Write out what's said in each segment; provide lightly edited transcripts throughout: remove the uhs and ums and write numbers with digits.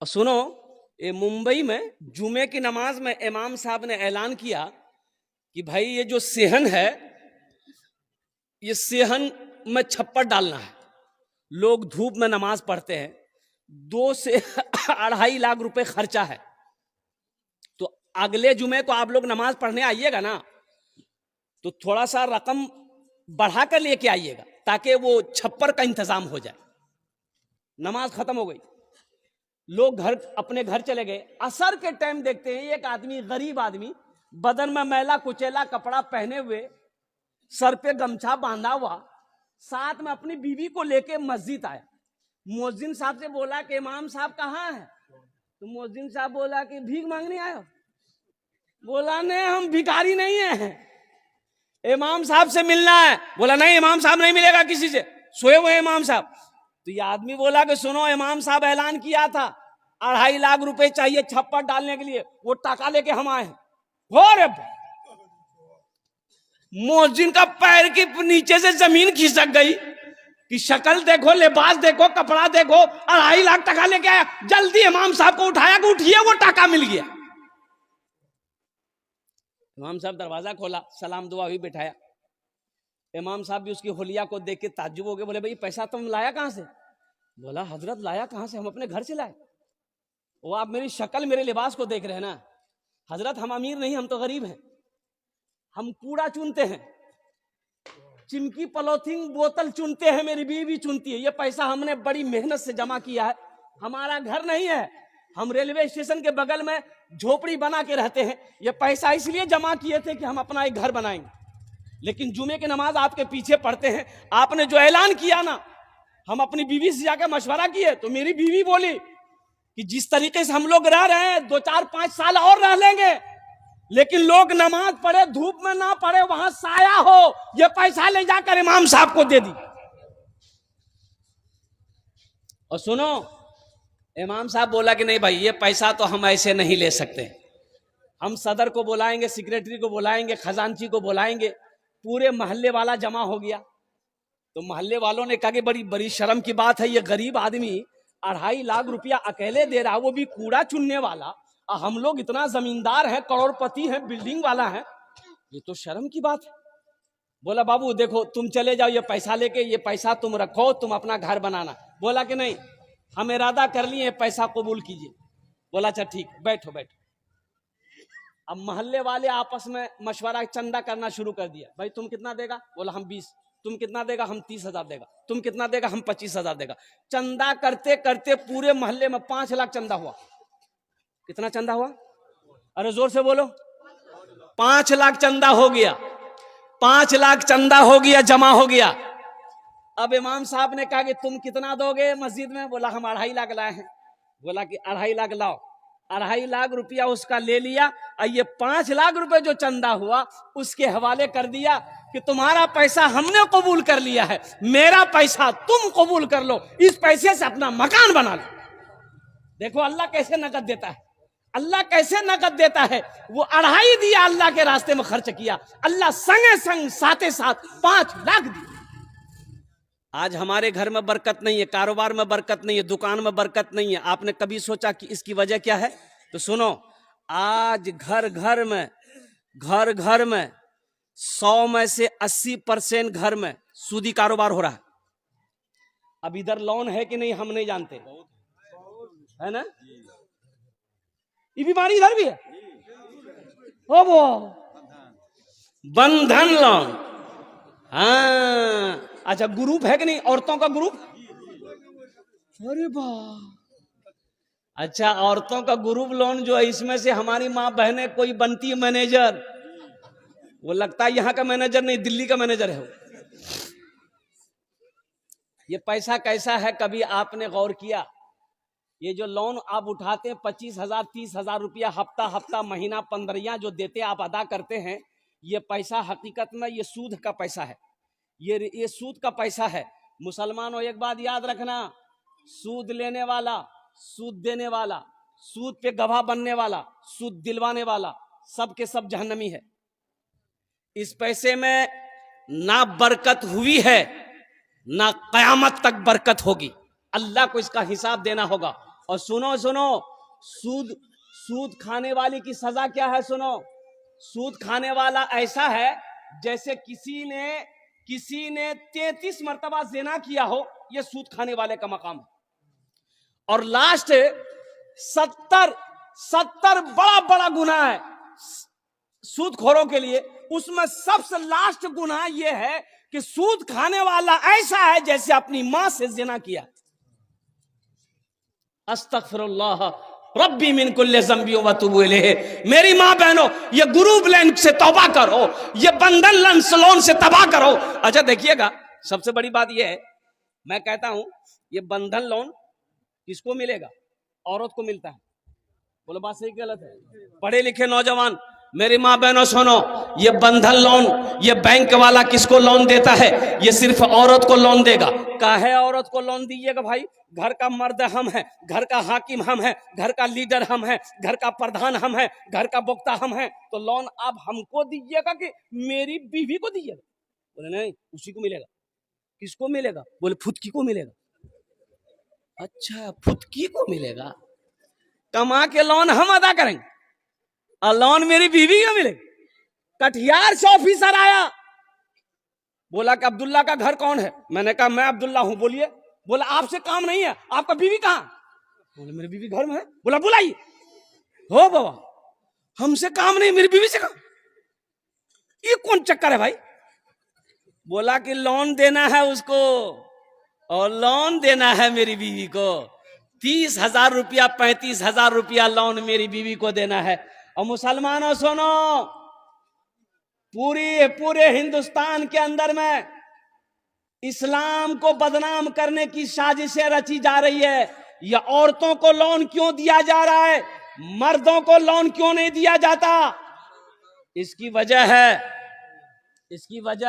और सुनो, ये मुंबई में जुमे की नमाज में इमाम साहब ने ऐलान किया कि भाई ये जो सेहन है, ये सेहन में छप्पर डालना है। लोग धूप में नमाज पढ़ते हैं, 2 से 2.5 लाख रुपए खर्चा है। तो अगले जुमे को आप लोग नमाज पढ़ने आइएगा ना, तो थोड़ा सा रकम बढ़ा कर लेके आइएगा ताकि वो छप्पर का इंतजाम हो जाए। नमाज खत्म हो गई, लोग अपने घर चले गए। असर के टाइम देखते हैं एक आदमी, गरीब आदमी, बदन में मैला कुचैला कपड़ा पहने हुए, सर पे गमछा बांधा हुआ, साथ में अपनी बीवी को लेके मस्जिद आया। मुअज्जिन साहब से बोला कि इमाम साहब कहाँ है? तो मुअज्जिन साहब बोला कि भीख मांगने आए हो? बोला नहीं, हम भिखारी नहीं है, इमाम साहब से मिलना है। बोला नहीं, इमाम साहब नहीं मिलेगा किसी से, सोए हुए इमाम साहब। तो ये आदमी बोला कि सुनो, इमाम साहब ऐलान किया था 2.5 लाख रुपए चाहिए छप्पर डालने के लिए, वो टाका लेके हम आए हैं। मुअज्जिन का पैर के नीचे से जमीन खिसक गई कि शक्ल देखो, लिबास देखो, कपड़ा देखो, 2.5 लाख टका लेके आया। जल्दी इमाम साहब को उठाया कि उठिए, वो टाका मिल गया। इमाम साहब दरवाजा खोला, सलाम दुआ हुई, बैठाया। इमाम साहब भी उसकी होलिया को देख के ताज्जुब हो गए। बोले भाई पैसा तुम लाया कहां से? बोला हजरत लाया कहां से, हम अपने घर से लाए। वो आप मेरी शक्ल मेरे लिबास को देख रहे हैं ना हजरत, हम अमीर नहीं, हम तो गरीब हैं। हम कूड़ा चुनते हैं, चिमकी पॉलिथीन बोतल चुनते हैं, मेरी बीवी चुनती है। ये पैसा हमने बड़ी मेहनत से जमा किया है। हमारा घर नहीं है, हम रेलवे स्टेशन के बगल में झोपड़ी बना के रहते हैं। ये पैसा इसलिए जमा किए थे कि हम अपना एक घर बनाएंगे। लेकिन जुमे की नमाज आपके पीछे पढ़ते हैं। आपने जो ऐलान किया ना, हम अपनी बीवी से जाकर मशवरा किए, तो मेरी बीवी बोली कि जिस तरीके से हम लोग रह रहे हैं 2, 4, 5 साल और रह लेंगे, लेकिन लोग नमाज पढ़े, धूप में ना पढ़े, वहां साया हो। ये पैसा ले जाकर इमाम साहब को दे दी। और सुनो, इमाम साहब बोला कि नहीं भाई, ये पैसा तो हम ऐसे नहीं ले सकते। हम सदर को बुलाएंगे, सेक्रेटरी को बुलाएंगे, खजांची को बुलाएंगे। पूरे मोहल्ले वाला जमा हो गया। तो मोहल्ले वालों ने कहा कि बड़ी बड़ी शर्म की बात है, ये गरीब आदमी 2.5 लाख रुपया अकेले दे रहा, वो भी कूड़ा चुनने वाला। हम लोग इतना जमींदार हैं, करोड़पति हैं, बिल्डिंग वाला है, ये तो शर्म की बात है। बोला बाबू देखो, तुम चले जाओ ये पैसा लेके, ये पैसा तुम रखो, तुम अपना घर बनाना। बोला कि नहीं, हम इरादा कर लिए, पैसा कबूल कीजिए। बोला अच्छा ठीक, बैठो बैठो। अब मोहल्ले वाले आपस में मशवरा, चंदा करना शुरू कर दिया। भाई तुम कितना देगा? बोला हम 20। तुम कितना देगा? हम 30,000 देगा। तुम कितना देगा? हम 25,000 देगा। चंदा करते करते पूरे मोहल्ले में 5 लाख चंदा हुआ। कितना चंदा हुआ? अरे जोर से बोलो। 5 लाख चंदा हो गया। 5 लाख चंदा हो गया, जमा हो गया। अब इमाम साहब ने कहा कि तुम कितना दोगे मस्जिद में? बोला हम 2.5 लाख लाए हैं। बोला कि 2.5 लाख लाओ। 2.5 लाख रुपया उसका ले लिया, और ये 5 लाख रुपए जो चंदा हुआ उसके हवाले कर दिया कि तुम्हारा पैसा हमने कबूल कर लिया है, मेरा पैसा तुम कबूल कर लो, इस पैसे से अपना मकान बना लो। देखो अल्लाह कैसे नकद देता है, अल्लाह कैसे नकद देता है। वो 2.5 दिया, अल्लाह के रास्ते में खर्च किया, अल्लाह संगे संग साथे साथ 5 लाख दिया। आज हमारे घर में बरकत नहीं है, कारोबार में बरकत नहीं है, दुकान में बरकत नहीं है। आपने कभी सोचा कि इसकी वजह क्या है? तो सुनो, आज घर घर में 100 में से 80% घर में सूदी कारोबार हो रहा है। अब इधर लोन है कि नहीं हम नहीं जानते, है ना? ये बीमारी इधर भी है। ओ वो बंधन लोन, हाँ। अच्छा ग्रुप है कि नहीं, औरतों का ग्रुप? अरे वाह, अच्छा औरतों का ग्रुप लोन जो है, इसमें से हमारी माँ बहनें कोई बनती है मैनेजर। वो लगता है यहाँ का मैनेजर नहीं, दिल्ली का मैनेजर है वो। ये पैसा कैसा है, कभी आपने गौर किया? ये जो लोन आप उठाते हैं 25,000 30,000 रुपया हफ्ता महीना 15 जो देते आप अदा करते हैं, ये पैसा हकीकत में ये सूद का पैसा है। ये सूद का पैसा है। मुसलमानों एक बात याद रखना, सूद लेने वाला, सूद देने वाला, सूद पे गवाह बनने वाला, सूद दिलवाने वाला, सब के सब जहन्नमी है। इस पैसे में ना बरकत हुई है, ना कयामत तक बरकत होगी। अल्लाह को इसका हिसाब देना होगा। और सुनो सुनो, सूद सूद खाने वाले की सजा क्या है? सुनो, सूद खाने वाला ऐसा है जैसे किसी ने 33 मर्तबा ज़िना किया हो, यह सूद खाने वाले का मकाम है। और लास्ट 70 बड़ा बड़ा गुनाह है सूदखोरों के लिए, उसमें सबसे लास्ट गुनाह यह है कि सूद खाने वाला ऐसा है जैसे अपनी मां से ज़िना किया। अस्तगफिरुल्लाह रब्बी मिन कुल्li ज़ंबी व अतूबु इलैह। मेरी मां बहनों, ये ग्रुप लोन से तौबा करो, ये बंधन लोन से तबाह करो। अच्छा देखिएगा, सबसे बड़ी बात यह है, मैं कहता हूं ये बंधन लोन किसको मिलेगा? औरत को मिलता है। बोलो बात सही गलत है? पढ़े लिखे नौजवान मेरी माँ बहनों सुनो, ये बंधन लोन, ये बैंक वाला किसको लोन देता है? ये सिर्फ औरत को लोन देगा। काहे औरत को लोन दीजिएगा भाई? घर का मर्द हम है, घर का हाकिम हम है, घर का लीडर हम है, घर का प्रधान हम है, घर का वक्ता हम है, तो लोन आप हमको दीजिएगा कि मेरी बीवी को दीजिएगा? बोले नहीं, उसी को मिलेगा। किसको मिलेगा? बोले फुदकी को मिलेगा। अच्छा, फुदकी को मिलेगा। कमा के लोन हम अदा करेंगे और लोन मेरी बीवी को मिलेगा। कटिहार से ऑफिसर आया, बोला कि अब्दुल्ला का घर कौन है? मैंने कहा मैं अब्दुल्ला हूं। बोलिए। बोला आपसे काम नहीं है, आपका बीवी कहां? बोले मेरी बीवी घर में है। बोला बुलाइए। हो बाबा, हमसे काम नहीं, मेरी बीवी से काम। ये कौन चक्कर है भाई? बोला कि लोन देना है उसको, और लोन देना है मेरी बीवी को। 30,000 रुपया 35,000 रुपया लोन मेरी बीवी को देना है। और मुसलमानों सुनो, पूरे हिंदुस्तान के अंदर में इस्लाम को बदनाम करने की साजिशें रची जा रही है। या औरतों को लोन क्यों दिया जा रहा है, मर्दों को लोन क्यों नहीं दिया जाता? इसकी वजह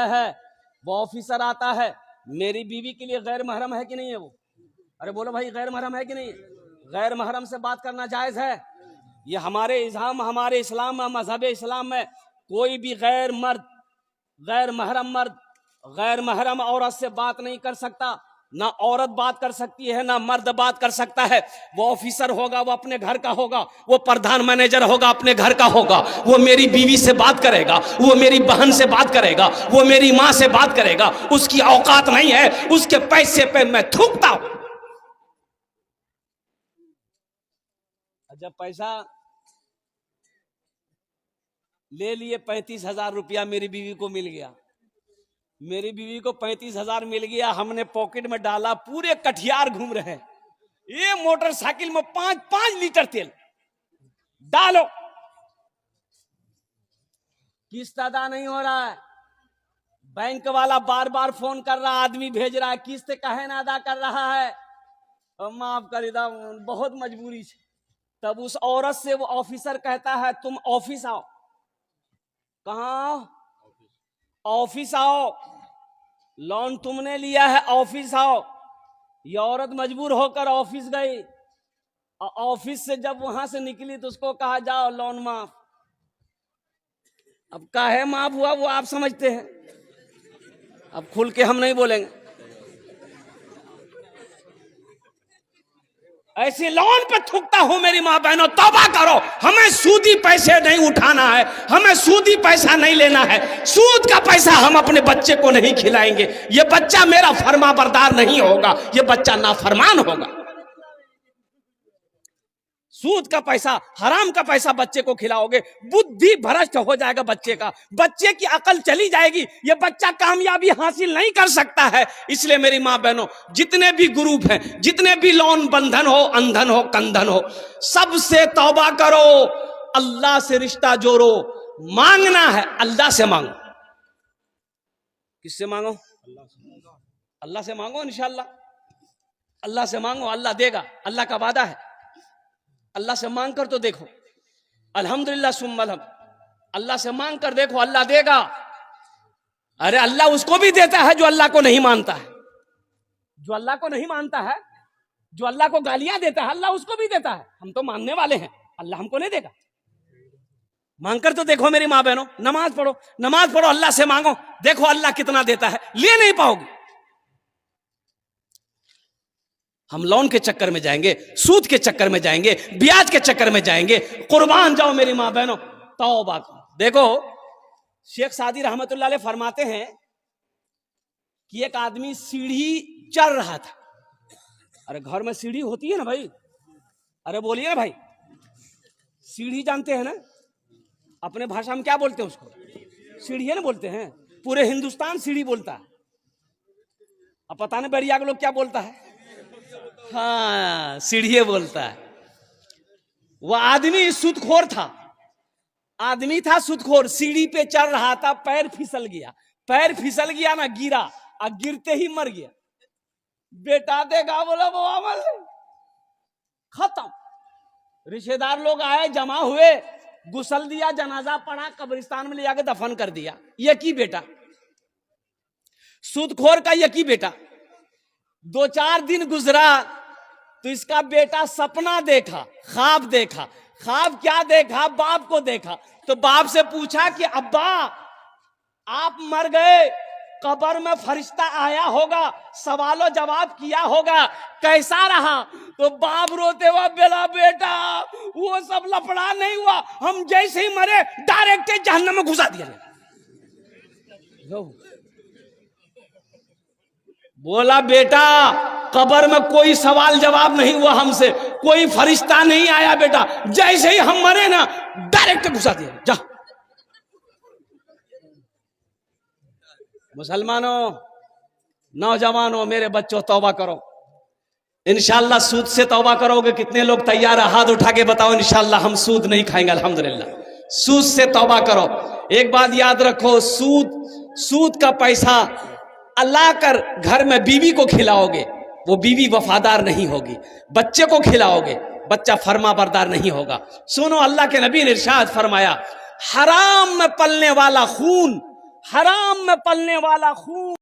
है वो ऑफिसर आता है, मेरी बीवी के लिए गैर महरम है कि नहीं है वो? अरे बोलो भाई, गैर महरम है कि नहीं? गैर महरम से बात करना जायज है? ये हमारे इस्लाम में, मजहब इस्लाम में कोई भी गैर महरम औरत से बात नहीं कर सकता। ना औरत बात कर सकती है, ना मर्द बात कर सकता है। वो ऑफिसर होगा, वो अपने घर का होगा, वो प्रधान मैनेजर होगा, अपने घर का होगा। वो मेरी बीवी से बात करेगा, वो मेरी बहन से बात करेगा, वो मेरी माँ से बात करेगा। उसकी औकात नहीं है, उसके पैसे पे मैं थूकता हूं। जब पैसा ले लिए 35,000 रुपया मेरी बीवी को मिल गया, मेरी बीवी को 35,000 मिल गया, हमने पॉकेट में डाला, पूरे कटिहार घूम रहे हैं। ये मोटरसाइकिल में 5-5 लीटर तेल डालो, किस्त अदा नहीं हो रहा है। बैंक वाला बार बार फोन कर रहा, आदमी भेज रहा है, किस्त कहे ना अदा कर रहा है। माफ कर दा, बहुत मजबूरी से। तब उस औरत से वो ऑफिसर कहता है तुम ऑफिस आओ। कहां? ऑफिस आओ, लोन तुमने लिया है, ऑफिस आओ। ये औरत मजबूर होकर ऑफिस गई, और ऑफिस से जब वहां से निकली तो उसको कहा जाओ लोन माफ। अब काहे माफ हुआ वो आप समझते हैं, अब खुल के हम नहीं बोलेंगे। ऐसे लोन पे थूकता हूं मेरी मां बहनों, तौबा करो। हमें सूदी पैसे नहीं उठाना है, हमें सूदी पैसा नहीं लेना है। सूद का पैसा हम अपने बच्चे को नहीं खिलाएंगे। ये बच्चा मेरा फरमाबरदार नहीं होगा, ये बच्चा नाफरमान होगा। सूद का पैसा, हराम का पैसा बच्चे को खिलाओगे, बुद्धि भ्रष्ट हो जाएगा बच्चे का, बच्चे की अकल चली जाएगी, ये बच्चा कामयाबी हासिल नहीं कर सकता है। इसलिए मेरी मां बहनों, जितने भी ग्रुप हैं, जितने भी लोन, बंधन हो, अंधन हो, कंधन हो, सबसे तौबा करो, अल्लाह से रिश्ता जोड़ो। मांगना है अल्लाह से मांगो। किससे मांगो? अल्लाह से मांगो। इंशाअल्लाह अल्लाह से मांगो, अल्लाह देगा, अल्लाह का वादा है। अल्लाह से मांग कर तो देखो, अल्हम्दुलिल्लाह सुम्मा अल्हम्द। अल्लाह से मांग कर देखो, अल्लाह देगा। अरे अल्लाह उसको भी देता है जो अल्लाह को नहीं मानता है। जो अल्लाह को नहीं मानता है, जो अल्लाह को गालियां देता है, अल्लाह उसको भी देता है। हम तो मानने वाले हैं, अल्लाह हमको नहीं देगा। मांग कर तो देखो मेरी मां बहनों, नमाज पढ़ो, अल्लाह से मांगो, देखो अल्लाह कितना देता है। ले नहीं पाओगे। हम लोन के चक्कर में जाएंगे, सूद के चक्कर में जाएंगे, ब्याज के चक्कर में जाएंगे। कुर्बान जाओ मेरी माँ बहनों, तौबा करो। देखो शेख सादी रहमतुल्लाह अलैह फरमाते हैं कि एक आदमी सीढ़ी चढ़ रहा था। अरे घर में सीढ़ी होती है ना भाई, अरे बोलिए ना भाई, सीढ़ी जानते हैं ना, अपने भाषा में क्या बोलते हैं उसको? सीढ़ी है ना बोलते हैं, पूरे हिंदुस्तान सीढ़ी बोलता है। अब पता नहीं बैरिया के लोग क्या बोलता है, हाँ सीढ़ी बोलता है। वह आदमी सूदखोर था, आदमी था सूदखोर, सीढ़ी पे चढ़ रहा था, पैर फिसल गया, पैर फिसल गया ना, गिरा और गिरते ही मर गया। बेटा देगा, बोला वो अमल खत्म। रिश्तेदार लोग आए, जमा हुए, गुसल दिया, जनाजा पड़ा, कब्रिस्तान में ले जाकर दफन कर दिया। यकी बेटा, सूदखोर का यकी बेटा। 2-4 दिन गुजरा तो इसका बेटा सपना देखा, ख्वाब देखा। ख्वाब क्या देखा? बाप को देखा। तो बाप से पूछा कि अब्बा आप मर गए, कब्र में फरिश्ता आया होगा, सवालो जवाब किया होगा, कैसा रहा? तो बाप रोते हुआ बोला, बेटा वो सब लफड़ा नहीं हुआ, हम जैसे ही मरे डायरेक्ट जहन्नम में घुसा दिया। बोला बेटा कब्र में कोई सवाल जवाब नहीं हुआ हमसे, कोई फरिश्ता नहीं आया बेटा, जैसे ही हम मरे ना डायरेक्ट घुसा दिया। जा मुसलमानों, नौजवानों, मेरे बच्चों, तौबा करो। इंशाअल्लाह सूद से तौबा करोगे। कितने लोग तैयार है? हाथ उठा के बताओ, इंशाअल्लाह हम सूद नहीं खाएंगे। अल्हम्दुलिल्लाह, सूद से तौबा करो। एक बात याद रखो, सूद का पैसा अल्लाह कर घर में बीवी को खिलाओगे, वो बीवी वफादार नहीं होगी। बच्चे को खिलाओगे, बच्चा फर्मा बरदार नहीं होगा। सुनो, अल्लाह के नबी ने इरशाद फरमाया, हराम में पलने वाला खून, हराम में पलने वाला खून